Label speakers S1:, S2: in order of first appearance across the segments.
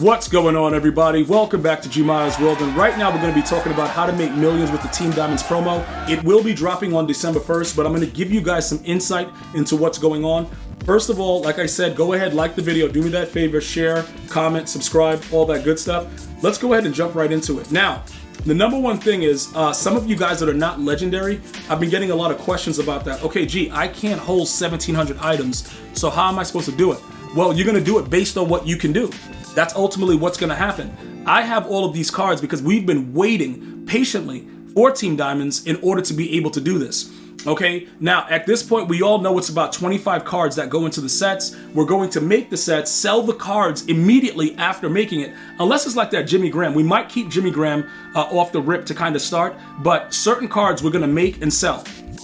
S1: What's going on, everybody? Welcome back to GmiasWorld, and right now we're going to be talking about how to make millions with the Team Diamonds promo. It will be dropping on December 1st, but I'm going to give you guys some insight into what's going on. First of all, like I said, go ahead, like the video, do me that favor, share, comment, subscribe, all that good stuff. Let's go ahead and jump right into it. Now, the number one thing is, some of you guys that are not legendary, I've been getting a lot of questions about that. Okay, gee, I can't hold 1,700 items, so how am I supposed to do it? Well, you're going to do it based on what you can do. That's ultimately what's going to happen. I have all of these cards because we've been waiting patiently for Team Diamonds in order to be able to do this. Okay, now at this point, we all know it's about 25 cards that go into the sets. We're going to make the sets, sell the cards immediately after making it, unless it's like that Jimmy Graham. We might keep Jimmy Graham off the rip to kind of start, but certain cards we're going to make and sell.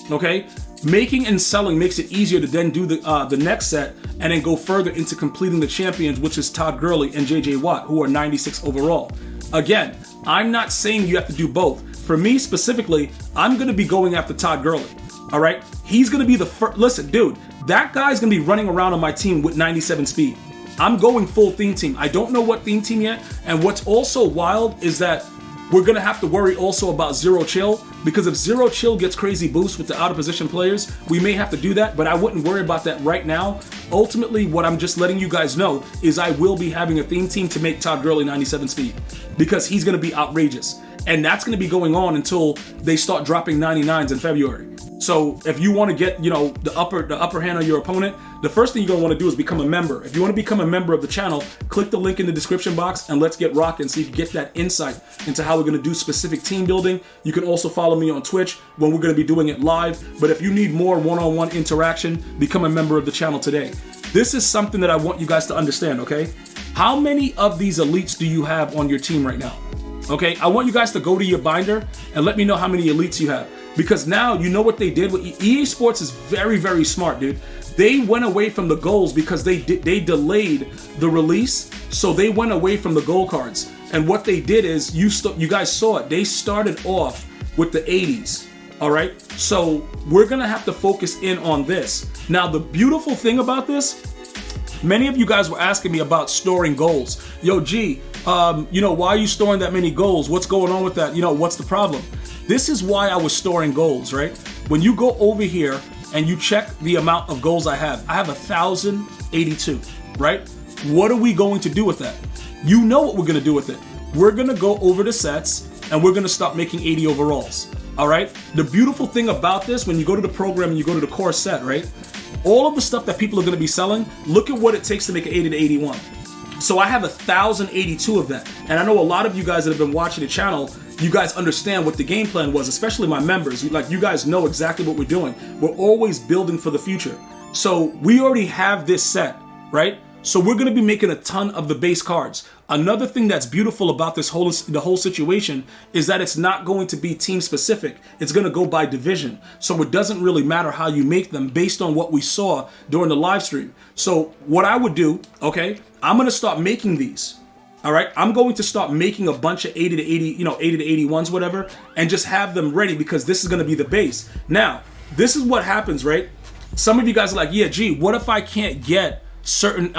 S1: Okay, making and selling makes it easier to then do the next set and then go further into completing the champions, which is Todd Gurley and JJ Watt, who are 96 overall. Again, I'm not saying you have to do both. For me specifically, I'm going to be going after Todd Gurley. All right, he's going to be the first. Listen, dude, that guy's going to be running around on my team with 97 speed. I'm going full theme team. I don't know what theme team yet. And what's also wild is that we're going to have to worry also about Zero Chill, because if Zero Chill gets crazy boosts with the out of position players, we may have to do that, but I wouldn't worry about that right now. Ultimately, what I'm just letting you guys know is I will be having a theme team to make Todd Gurley 97 speed, because he's going to be outrageous. And that's going to be going on until they start dropping 99s in February. So if you want to get, the upper hand on your opponent, the first thing you're going to want to do is become a member. If you want to become a member of the channel, click the link in the description box and let's get rocking so you can get that insight into how we're going to do specific team building. You can also follow me on Twitch when we're going to be doing it live. But if you need more one-on-one interaction, become a member of the channel today. This is something that I want you guys to understand, okay? How many of these elites do you have on your team right now? Okay, I want you guys to go to your binder and let me know how many elites you have. Because now you know what they did with EA Sports is very, very smart, dude. They went away from the goals because they delayed the release, so they went away from the goal cards. And what they did is, you guys saw it, they started off with the 80s, all right? So we're gonna have to focus in on this. Now, the beautiful thing about this, many of you guys were asking me about storing goals. Yo, G, why are you storing that many goals? What's going on with that? What's the problem? This is why I was storing goals, right? When you go over here and you check the amount of goals I have 1,082, right? What are we going to do with that? You know what we're going to do with it. We're going to go over the sets and we're going to stop making 80 overalls, all right? The beautiful thing about this, when you go to the program and you go to the core set, right? All of the stuff that people are going to be selling, look at what it takes to make an 80 to 81. So I have 1,082 of that. And I know a lot of you guys that have been watching the channel, you guys understand what the game plan was, especially my members. Like, you guys know exactly what we're doing. We're always building for the future. So we already have this set, right? So we're going to be making a ton of the base cards. Another thing that's beautiful about the whole situation is that it's not going to be team specific. It's going to go by division. So it doesn't really matter how you make them based on what we saw during the live stream. So what I would do, okay, I'm going to start making these. All right, I'm going to start making a bunch of 80 to 80, 80 to 81s, whatever, and just have them ready because this is going to be the base. Now, this is what happens, right? Some of you guys are like, yeah, gee, what if I can't get certain,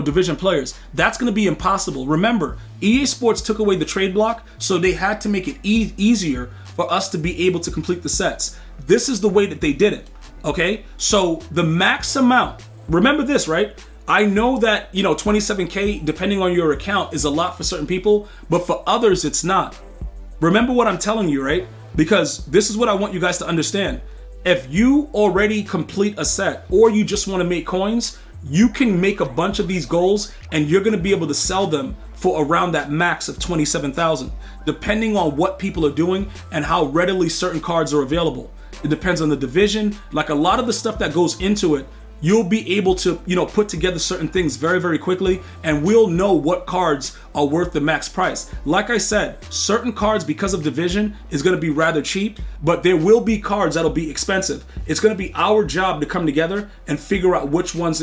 S1: division players? That's going to be impossible. Remember, EA Sports took away the trade block, so they had to make it easier for us to be able to complete the sets. This is the way that they did it, okay? So the max amount, remember this, right? I know that, 27K, depending on your account, is a lot for certain people, but for others, it's not. Remember what I'm telling you, right? Because this is what I want you guys to understand. If you already complete a set or you just want to make coins, you can make a bunch of these goals and you're going to be able to sell them for around that max of 27,000, depending on what people are doing and how readily certain cards are available. It depends on the division. Like, a lot of the stuff that goes into it, you'll be able to, put together certain things very, very quickly, and we'll know what cards are worth the max price. Like I said, certain cards, because of division, is going to be rather cheap, but there will be cards that'll be expensive. It's going to be our job to come together and figure out which ones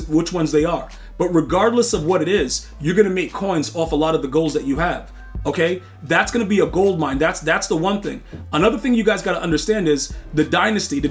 S1: they are. But regardless of what it is, you're going to make coins off a lot of the goals that you have. Okay, that's going to be a gold mine. That's the one thing. Another thing you guys got to understand is the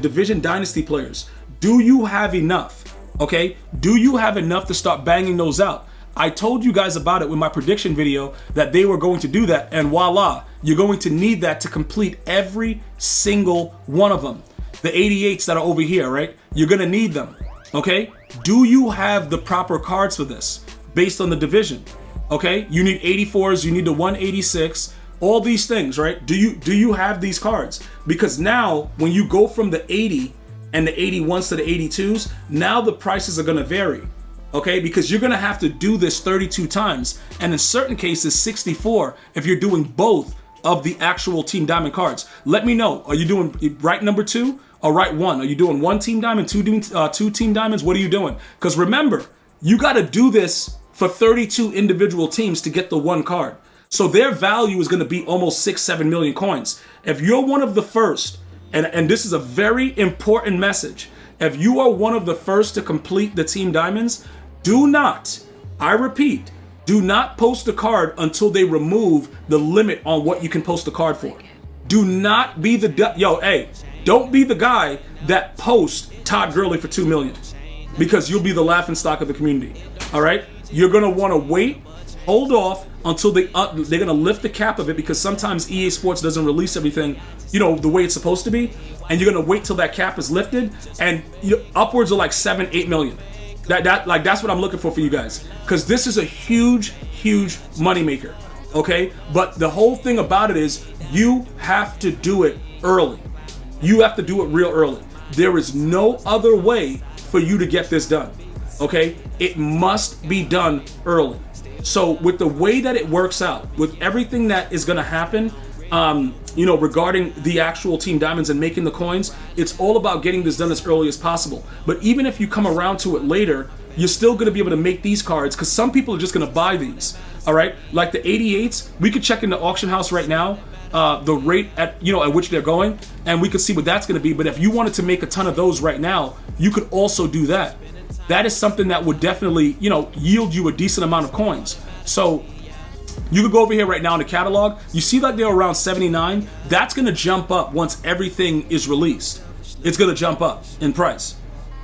S1: division dynasty players. Do you have enough? Okay, do you have enough to start banging those out? I told you guys about it with my prediction video that they were going to do that, and voila, you're going to need that to complete every single one of them. The 88s that are over here, right? You're gonna need them, okay? Do you have the proper cards for this based on the division? Okay, you need 84s, you need the 186, all these things, right? Do you have these cards? Because now when you go from the 80 and the 81s to the 82s, now the prices are gonna vary, okay? Because you're gonna have to do this 32 times, and in certain cases 64 if you're doing both of the actual Team Diamond cards. Let me know, are you doing right number 2 or right 1? Are you doing 1 Team Diamond, 2 Team Diamonds? What are you doing? Because remember, you gotta do this for 32 individual teams to get the 1 card. So their value is gonna be almost 6-7 million coins. If you're one of the first, and this is a very important message, if you are one of the first to complete the Team Diamonds, do not, I repeat, do not post a card until they remove the limit on what you can post a card for. Do not be don't be the guy that posts Todd Gurley for 2 million, because you'll be the laughing stock of the community. All right, you're gonna want to wait, hold off until they're gonna lift the cap of it, because sometimes EA Sports doesn't release everything, the way it's supposed to be, and you're gonna wait till that cap is lifted, and upwards of like 7-8 million. That's what I'm looking for you guys, because this is a huge money maker. Okay, but the whole thing about it is you have to do it early. You have to do it real early. There is no other way for you to get this done. Okay, it must be done early. So with the way that it works out, with everything that is going to happen, regarding the actual Team Diamonds and making the coins, it's all about getting this done as early as possible. But even if you come around to it later, you're still going to be able to make these cards, because some people are just going to buy these. All right, like the 88s, we could check in the auction house right now, the rate at which they're going, and we could see what that's going to be. But if you wanted to make a ton of those right now, you could also do that. That is something that would definitely, yield you a decent amount of coins. So you could go over here right now in the catalog. You see like they're around 79. That's going to jump up once everything is released. It's going to jump up in price.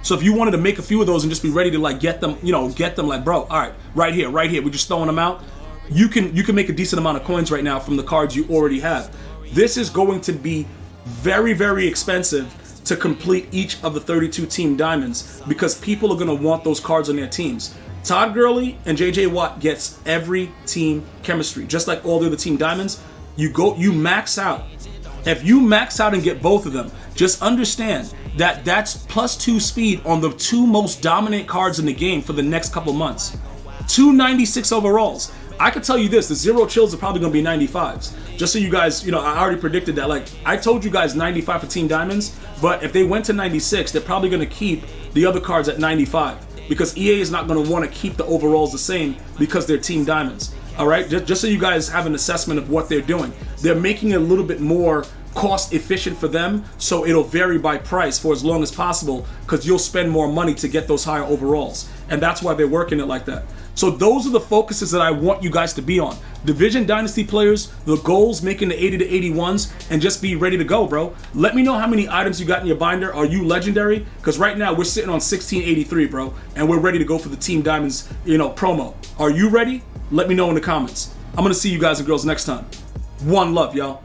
S1: So if you wanted to make a few of those and just be ready to like get them like, bro, all right, right here, we're just throwing them out. You can make a decent amount of coins right now from the cards you already have. This is going to be very, very expensive to complete each of the 32 Team Diamonds, because people are going to want those cards on their teams. Todd Gurley and JJ Watt gets every team chemistry, just like all the other Team Diamonds. You max out. If you max out and get both of them, just understand that that's +2 speed on the 2 most dominant cards in the game for the next couple months. 296 overalls. I could tell you this, the zero chills are probably going to be 95s. Just so you guys, I already predicted that. Like, I told you guys 95 for Team Diamonds, but if they went to 96, they're probably going to keep the other cards at 95, because EA is not going to want to keep the overalls the same because they're Team Diamonds. All right, just so you guys have an assessment of what they're doing. They're making it a little bit more cost efficient for them, so it'll vary by price for as long as possible, because you'll spend more money to get those higher overalls, and that's why they're working it like that. So those are the focuses that I want you guys to be on. Division Dynasty players, the goals, making the 80 to 81s, and just be ready to go, bro. Let me know how many items you got in your binder. Are you legendary? Because right now we're sitting on 1683, bro, and we're ready to go for the Team Diamonds, promo. Are you ready? Let me know in the comments. I'm gonna see you guys and girls next time. One love, y'all.